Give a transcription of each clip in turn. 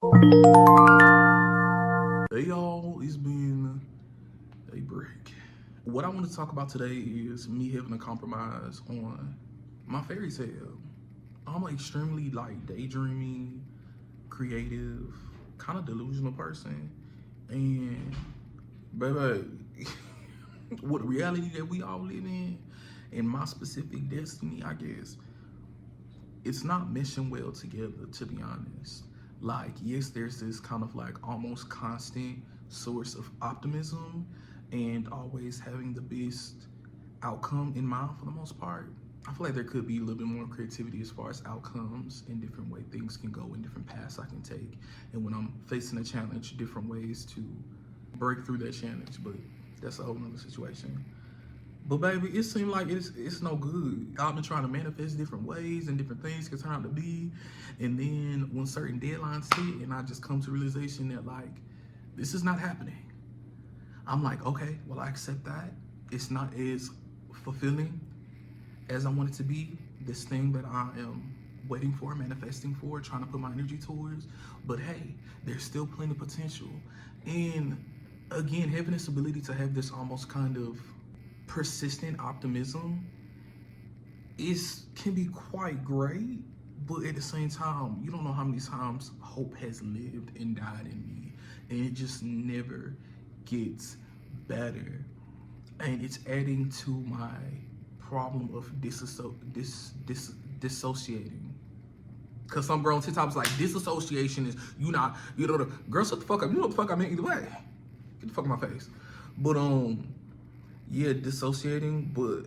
Hey y'all, it's been a break. What I want to talk about today is me having a compromise on my fairy tale. I'm an extremely daydreamy, creative, kind of delusional person. And baby, with the reality that we all live in my specific destiny, I guess, it's not meshing well together, to be honest. Yes, there's this kind of almost constant source of optimism and always having the best outcome in mind for the most part. I feel like there could be a little bit more creativity as far as outcomes and different way things can go and different paths I can take. And when I'm facing a challenge, different ways to break through that challenge. But that's a whole nother situation. But baby, it seemed like it's no good. I've been trying to manifest different ways and different things can turn out to be. And then when certain deadlines hit and I just come to realization that this is not happening. I'm like, okay, well I accept that. It's not as fulfilling as I want it to be. This thing that I am waiting for, manifesting for, trying to put my energy towards. But hey, there's still plenty of potential. And again, having this ability to have this almost kind of persistent optimism can be quite great, but at the same time, you don't know how many times hope has lived and died in me, and it just never gets better. And it's adding to my problem of dissociating. Cause some girl on TikTok was like, disassociation is you know the girl, shut the fuck up. You know what the fuck I mean either way. Get the fuck in my face. But yeah, dissociating, but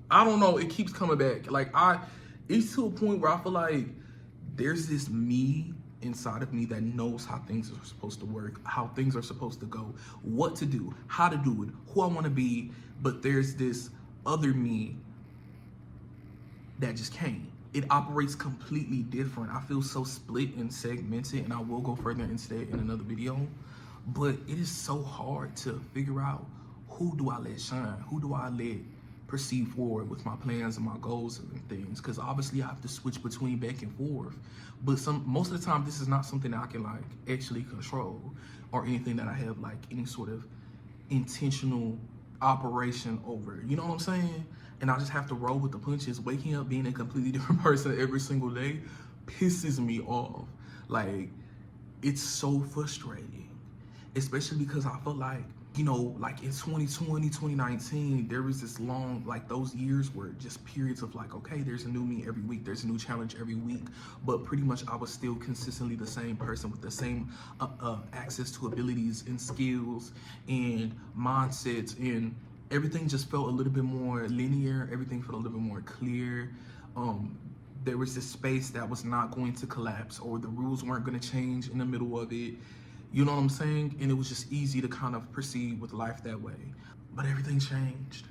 I don't know, it keeps coming back. It's to a point where I feel like there's this me inside of me that knows how things are supposed to work, how things are supposed to go, what to do, how to do it, who I want to be, but there's this other me that just can't. It operates completely different. I feel so split and segmented, and I will go further into that in another video. But it is so hard to figure out, who do I let shine? Who do I let proceed forward with my plans and my goals and things? Because obviously I have to switch between back and forth. But most of the time, this is not something that I can actually control, or anything that I have any sort of intentional operation over. You know what I'm saying? And I just have to roll with the punches. Waking up being a completely different person every single day pisses me off. It's so frustrating. Especially because I feel in 2020, 2019, there was this long, those years were just periods of okay, there's a new me every week, there's a new challenge every week, but pretty much I was still consistently the same person with the same access to abilities and skills and mindsets, and everything just felt a little bit more linear, everything felt a little bit more clear. There was this space that was not going to collapse, or the rules weren't going to change in the middle of it. You know what I'm saying? And it was just easy to kind of proceed with life that way. But everything changed.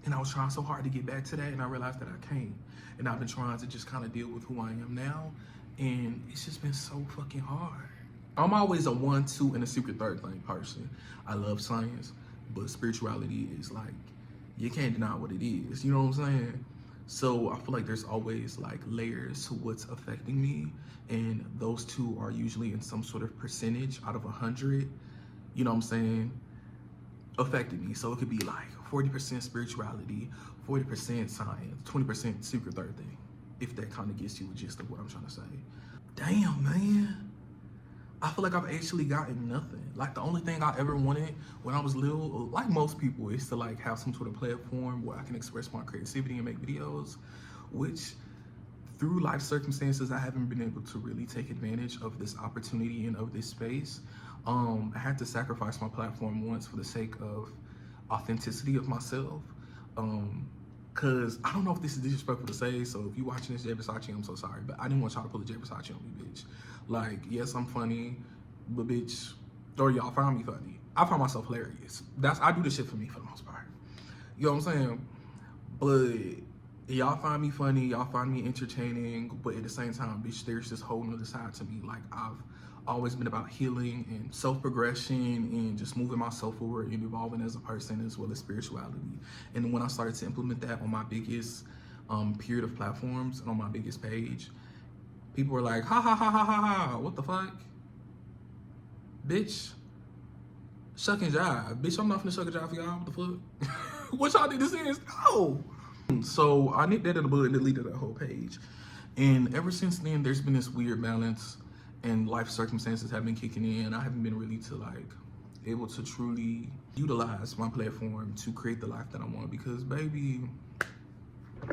And I was trying so hard to get back to that, and I realized that I can't. And I've been trying to just kind of deal with who I am now. And it's just been so fucking hard. I'm always a 1, 2, and a secret third thing person. I love science, but spirituality is you can't deny what it is. You know what I'm saying? So I feel like there's always layers to what's affecting me, and those two are usually in some sort of percentage out of 100, you know what I'm saying, affecting me. So it could be 40% spirituality, 40% science, 20% secret third thing, if that kind of gets you a gist of what I'm trying to say. Damn, man. I feel like I've actually gotten nothing. The only thing I ever wanted when I was little, like most people, is to have some sort of platform where I can express my creativity and make videos, which through life circumstances, I haven't been able to really take advantage of this opportunity and of this space. I had to sacrifice my platform once for the sake of authenticity of myself. Cause I don't know if this is disrespectful to say, so if you watching this Jay Versace, I'm so sorry, but I didn't want y'all to pull a Jay Versace on me, bitch. Yes, I'm funny, but bitch, or y'all find me funny. I find myself hilarious. I do this shit for me for the most part. You know what I'm saying? But y'all find me funny, y'all find me entertaining, but at the same time, bitch, there's this whole nother side to me. I've always been about healing and self-progression and just moving myself forward and evolving as a person, as well as spirituality. And when I started to implement that on my biggest period of platforms and on my biggest page, People were like, ha ha ha ha ha ha. What the fuck? Bitch. Shuck and jive. Bitch, I'm not finna shuck and jive for y'all. What the fuck? What y'all need to say is no. So I nipped that in the bud and deleted that whole page. And ever since then, there's been this weird balance and life circumstances have been kicking in. I haven't been really to like able to truly utilize my platform to create the life that I want because baby, I'm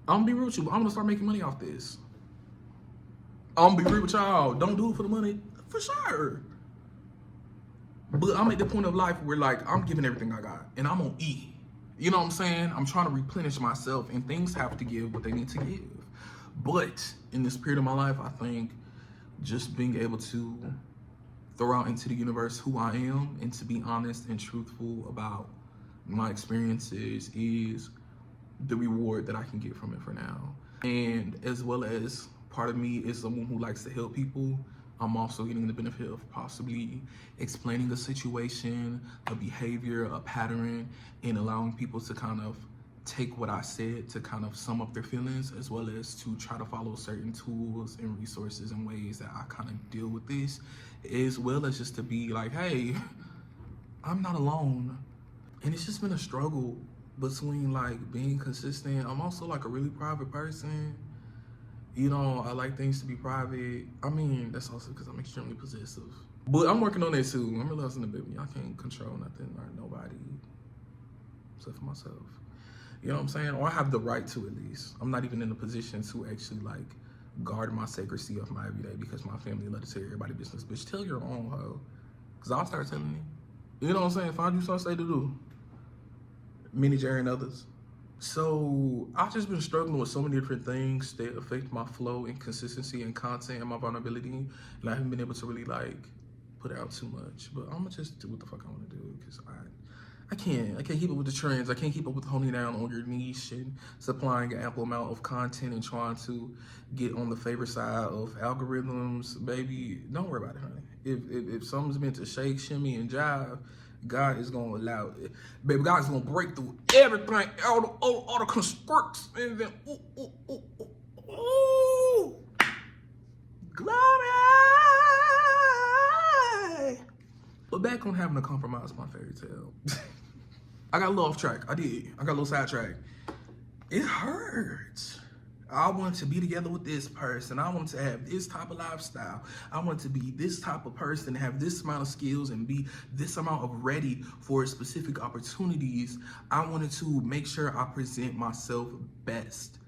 gonna be real with you, but I'm gonna start making money off this. I'm gonna be real with y'all. Don't do it for the money, for sure. But I'm at the point of life where like I'm giving everything I got and I'm on E. You know what I'm saying? I'm trying to replenish myself and things have to give what they need to give. But in this period of my life, I think just being able to throw out into the universe who I am and to be honest and truthful about my experiences is the reward that I can get from it for now. And as well as part of me is someone who likes to help people, I'm also getting the benefit of possibly explaining a situation, a behavior, a pattern, and allowing people to kind of take what I said to kind of sum up their feelings, as well as to try to follow certain tools and resources and ways that I kind of deal with this, as well as just to be like, hey, I'm not alone. And it's just been a struggle between like being consistent. I'm also like a really private person. You know, I like things to be private. I mean, that's also because I'm extremely possessive. But I'm working on that too. I'm realizing that, baby, I can't control nothing or nobody except for myself. You know what I'm saying? Or I have the right to at least. I'm not even in a position to actually like guard my secrecy of my everyday because my family let us tell everybody business. Bitch, tell your own hoe. Because I'll start telling you. You know what I'm saying? Find you something to do. Mini Jerry and others. So I've just been struggling with so many different things that affect my flow and consistency and content and my vulnerability. And I haven't been able to really like put out too much. But I'm gonna just do what the fuck I wanna do because I can't keep up with the trends. I can't keep up with honing down on your niche and supplying an ample amount of content and trying to get on the favor side of algorithms. Baby, don't worry about it, honey. If something's meant to shake, shimmy, and jive, God is gonna allow it. Baby, God's gonna break through everything, all the constructs, and then ooh, glory. But back on having to compromise my fairy tale. I got a little off track. I got a little sidetracked. It hurts. I want to be together with this person. I want to have this type of lifestyle. I want to be this type of person, have this amount of skills and be this amount of ready for specific opportunities. I wanted to make sure I present myself best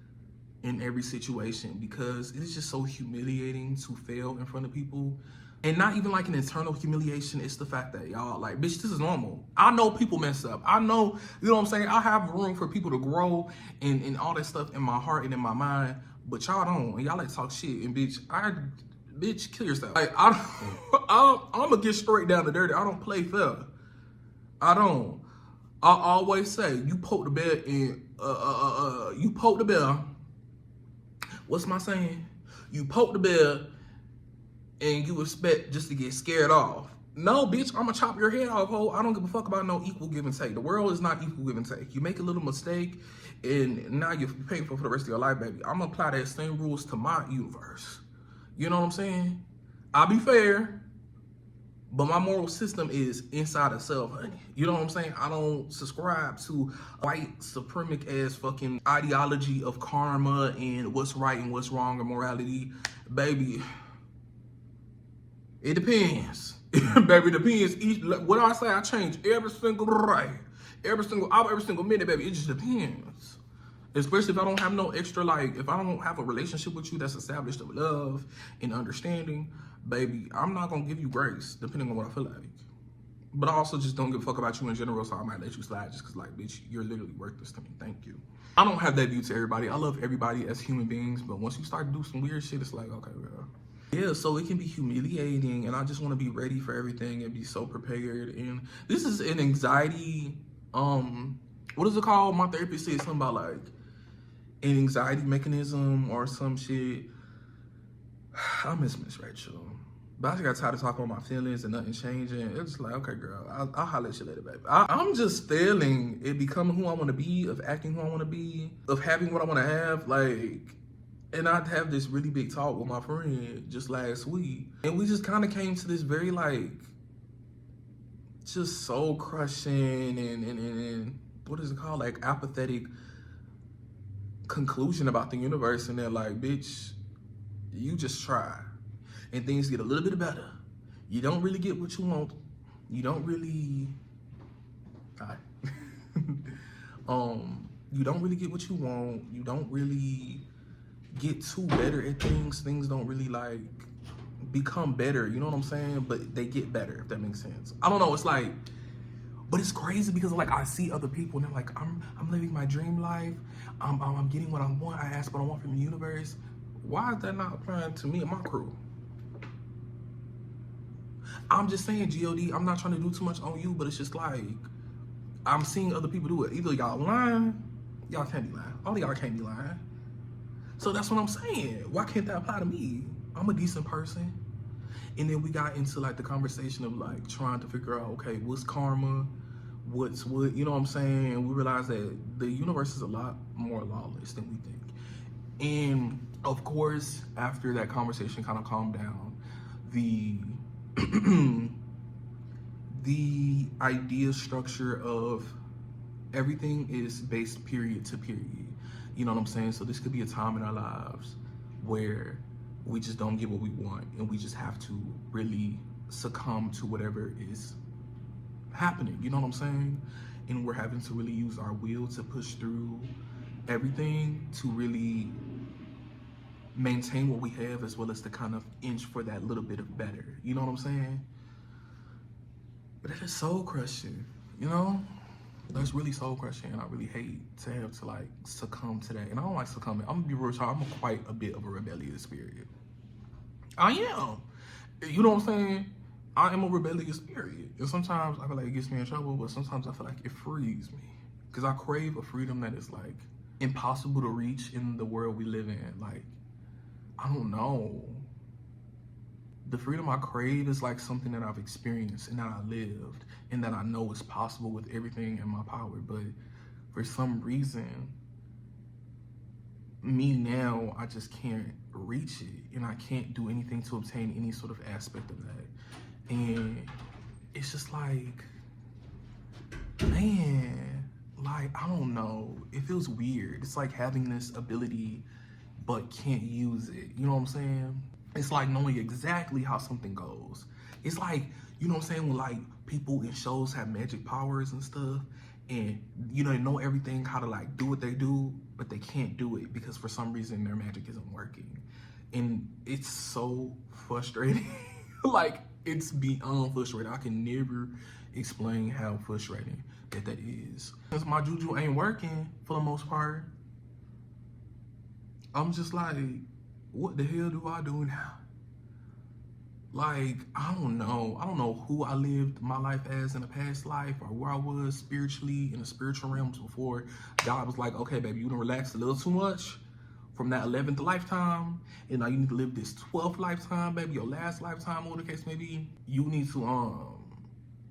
in every situation because it is just so humiliating to fail in front of people. And not even like an internal humiliation, it's the fact that y'all like, bitch, this is normal. I know people mess up. I know, you know what I'm saying? I have room for people to grow and all that stuff in my heart and in my mind, but y'all don't. And y'all like talk shit and bitch, kill yourself. Like, I'm gonna get straight down to dirty. I don't play fair. I don't. I always say, you poke the bear and, you poke the bear. What's my saying? You poke the bear and you expect just to get scared off. No, bitch, I'm gonna chop your head off, ho. I don't give a fuck about no equal give and take. The world is not equal give and take. You make a little mistake, and now you're paying for the rest of your life, baby. I'm gonna apply that same rules to my universe. You know what I'm saying? I'll be fair, but my moral system is inside itself, honey. You know what I'm saying? I don't subscribe to white suprematic ass fucking ideology of karma and what's right and what's wrong and morality, baby. It depends. Baby, it depends. What I say, I change every single day. Every single minute, baby. It just depends. Especially if I don't have no extra, like, if I don't have a relationship with you that's established of love and understanding, baby, I'm not going to give you grace, depending on what I feel like. But I also just don't give a fuck about you in general, so I might let you slide just because, like, bitch, you're literally worthless to me. Thank you. I don't have that view to everybody. I love everybody as human beings, but once you start to do some weird shit, it's like, okay, girl. Yeah, so it can be humiliating, and I just want to be ready for everything and be so prepared. And this is an anxiety, what is it called? My therapist said something about like an anxiety mechanism or some shit. I miss Miss Rachel. But I just got tired of talking about my feelings and nothing changing. It's just like, okay, girl, I'll holler at you later, baby. I'm just failing at becoming who I want to be, of acting who I want to be, of having what I want to have. Like, And I'd have this really big talk with my friend just last week. And we just kind of came to this very like, just soul crushing and what is it called? Like apathetic conclusion about the universe. And they're like, bitch, you just try. And things get a little bit better. You don't really get what you want. You don't really, you don't really get what you want. You don't really get too better at things. Things don't really like become better, you know what I'm saying? But they get better, if that makes sense. I don't know, it's like, but it's crazy because like I see other people and they're like, I'm living my dream life. I'm getting what I want. I ask what I want from the universe. Why is that not applying to me and my crew? I'm just saying, G.O.D., I'm not trying to do too much on you, but it's just like, I'm seeing other people do it. Either y'all lying, y'all can't be lying. All of y'all can't be lying. So that's what I'm saying. Why can't that apply to me? I'm a decent person. And then we got into like the conversation of like trying to figure out, okay, what's karma? What's what, you know what I'm saying? And we realized that the universe is a lot more lawless than we think. And of course, after that conversation kind of calmed down, the the idea structure of everything is based period to period. You know what I'm saying? So this could be a time in our lives where we just don't get what we want and we just have to really succumb to whatever is happening. You know what I'm saying? And we're having to really use our will to push through everything to really maintain what we have, as well as to kind of inch for that little bit of better. You know what I'm saying? But that is soul crushing, you know? That's really soul crushing, and I really hate to have to like succumb to that. And I don't like succumbing. I'm gonna be real, I'm quite a bit of a rebellious spirit. I am. You know what I'm saying? I am a rebellious spirit. And sometimes I feel like it gets me in trouble, but sometimes I feel like it frees me. Because I crave a freedom that is like impossible to reach in the world we live in. Like, I don't know. The freedom I crave is like something that I've experienced and that I lived and that I know is possible with everything in my power. But for some reason, me now, I just can't reach it, and I can't do anything to obtain any sort of aspect of that. And it's just like, man, like, I don't know. It feels weird. It's like having this ability but can't use it. You know what I'm saying? It's like knowing exactly how something goes. It's like, you know what I'm saying, when like people in shows have magic powers and stuff, and you know, they know everything, how to like do what they do, but they can't do it because for some reason their magic isn't working. And it's so frustrating. Like, it's beyond frustrating. I can never explain how frustrating that is. Since my juju ain't working for the most part, I'm just like, what the hell do I do now? Like, I don't know. I don't know who I lived my life as in a past life or where I was spiritually in the spiritual realms before God was like, okay, baby, you done relaxed a little too much from that 11th lifetime, and now you need to live this 12th lifetime, baby, your last lifetime, whatever the case may be. You need to,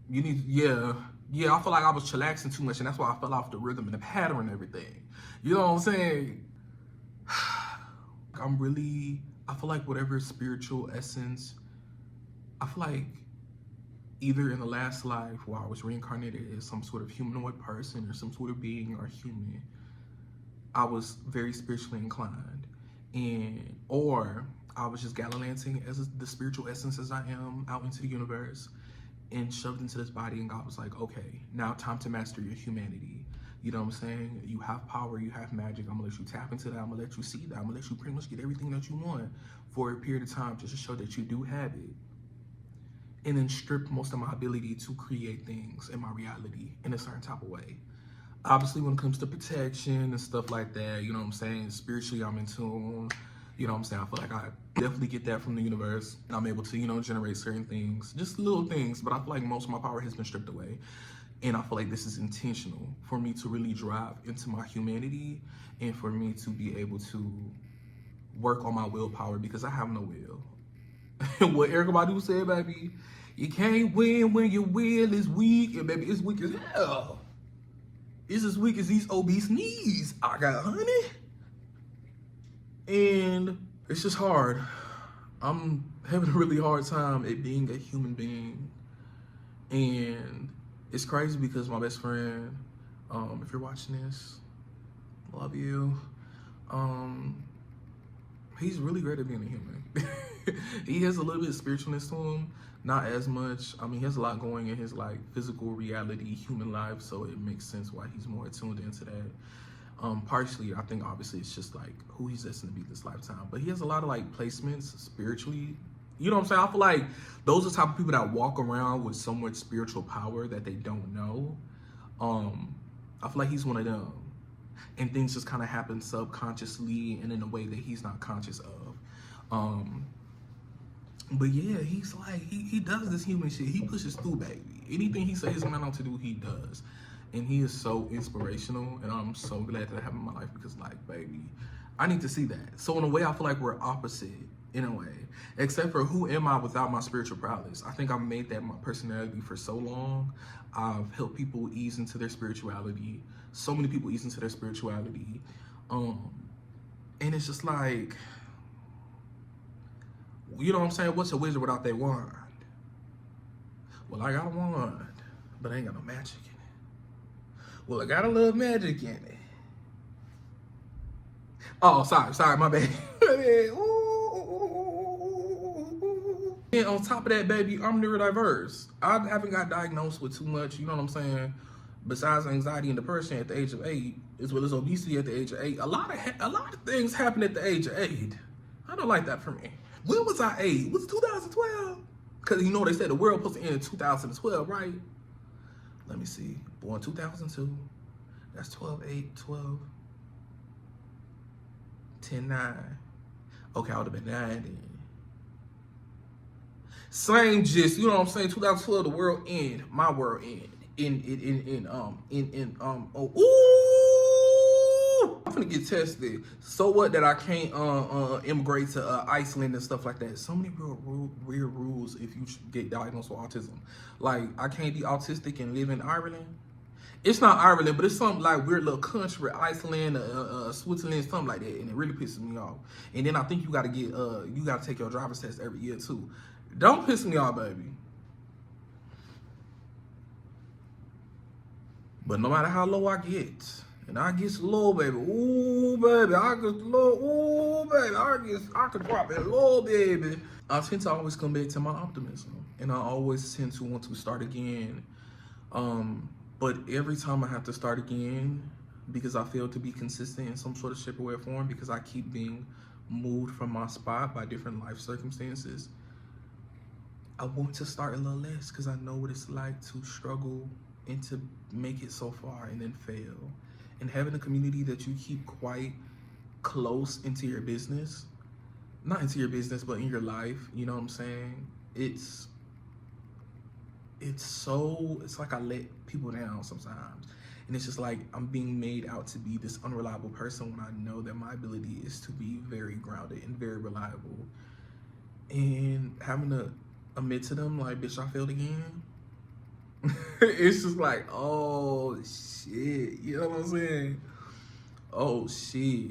yeah, I feel like I was chillaxing too much, and that's why I fell off the rhythm and the pattern and everything. You know what I'm saying? I feel like whatever spiritual essence, I feel like either in the last life where I was reincarnated as some sort of humanoid person or some sort of being or human, I was very spiritually inclined, or I was just gallivanting as the spiritual essence as I am out into the universe and shoved into this body, and God was like, okay, now time to master your humanity. You know what I'm saying? You have power, you have magic. I'm gonna let you tap into that. I'm gonna let you see that. I'm gonna let you pretty much get everything that you want for a period of time just to show that you do have it. And then strip most of my ability to create things in my reality in a certain type of way. Obviously, when it comes to protection and stuff like that, you know what I'm saying? Spiritually, I'm in tune. You know what I'm saying? I feel like I definitely get that from the universe. I'm able to, you know, generate certain things, just little things, but I feel like most of my power has been stripped away. And I feel like this is intentional for me to really drive into my humanity and for me to be able to work on my willpower because I have no will. What Erykah Badu said, baby, you can't win when your will is weak. And baby, it's weak as hell. It's as weak as these obese knees I got, honey. And it's just hard. I'm having a really hard time at being a human being. And it's crazy because my best friend, if you're watching this, love you. He's really great at being a human. He has a little bit of spiritualness to him, not as much. I mean, he has a lot going in his like physical reality, human life, so it makes sense why he's more tuned into that. Partially, I think obviously it's just like who he's destined to be this lifetime, but he has a lot of like placements spiritually. You know what I'm saying? I feel like those are the type of people that walk around with so much spiritual power that they don't know. I feel like he's one of them. And things just kind of happen subconsciously and in a way that he's not conscious of. But yeah, he's like, he does this human shit. He pushes through, baby. Anything he says he's meant to do, he does. And he is so inspirational, and I'm so glad to have him in my life because, like, baby, I need to see that. So in a way, I feel like we're opposite, in a way. Except for who am I without my spiritual prowess? I think I've made that my personality for so long. I've helped people ease into their spirituality. So many people ease into their spirituality. And it's just like, you know what I'm saying? What's a wizard without their wand? Well, I got a wand, but I ain't got no magic in it. Well, I got a little magic in it. Oh, sorry, my bad. And on top of that, baby, I'm neurodiverse. I haven't got diagnosed with too much, you know what I'm saying? Besides anxiety and depression at the age of 8, as well as obesity at the age of 8. A lot of things happen at the age of 8. I don't like that for me. When was I 8? Was it 2012? Because you know they said the world was supposed to end in 2012, right? Let me see. Born 2002. That's 12, 8, 12. 10, 9. Okay, I would have been 9 then. Same gist, you know what I'm saying? 2012, the world end. My world end. I'm gonna get tested. So what that I can't immigrate to Iceland and stuff like that. So many weird rules if you get diagnosed with autism. Like, I can't be autistic and live in Ireland. It's not Ireland, but it's some like weird little country, Iceland, Switzerland, something like that, and it really pisses me off. And then I think you gotta get you gotta take your driver's test every year too. Don't piss me off, baby. But no matter how low I get, and I get low, baby, ooh, baby, I get low, ooh, baby, I can drop it low, baby. I tend to always come back to my optimism, and I always tend to want to start again. But every time I have to start again, because I fail to be consistent in some sort of shape or way or form, because I keep being moved from my spot by different life circumstances, I want to start a little less because I know what it's like to struggle and to make it so far and then fail. And having a community that you keep quite close into your business, not into your business, but in your life, you know what I'm saying? It's like I let people down sometimes. And it's just like I'm being made out to be this unreliable person when I know that my ability is to be very grounded and very reliable. And having to admit to them, like, bitch, I failed again. It's just like, oh, shit. You know what I'm saying? Oh, shit.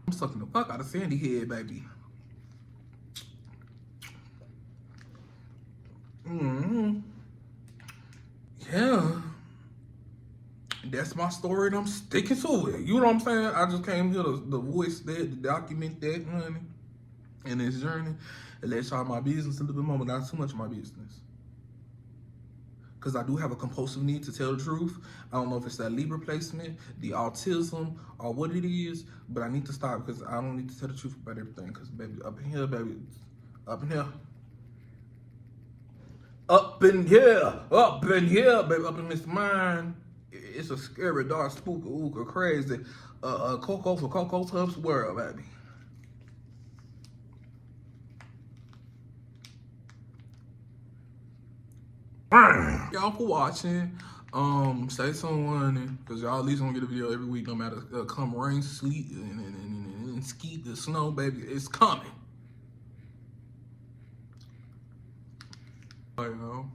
I'm sucking the fuck out of Sandy Head, baby. Yeah. That's my story and I'm sticking to it. You know what I'm saying? I just came here to voice that, to document that, honey, and this journey, and let y'all my business a little bit more, but not too much of my business. Because I do have a compulsive need to tell the truth. I don't know if it's that Libra placement, the autism, or what it is, but I need to stop because I don't need to tell the truth about everything. Because, baby, up in here, baby, up in here. Up in here, baby, up in this mind. It's a scary, dark, spooky, ooka, crazy, Coco for Coco Tubs world, baby. Y'all for watching. Stay tuned, because y'all at least gonna get a video every week, no matter come rain, sleet, and skeet, the snow, baby, it's coming. You know.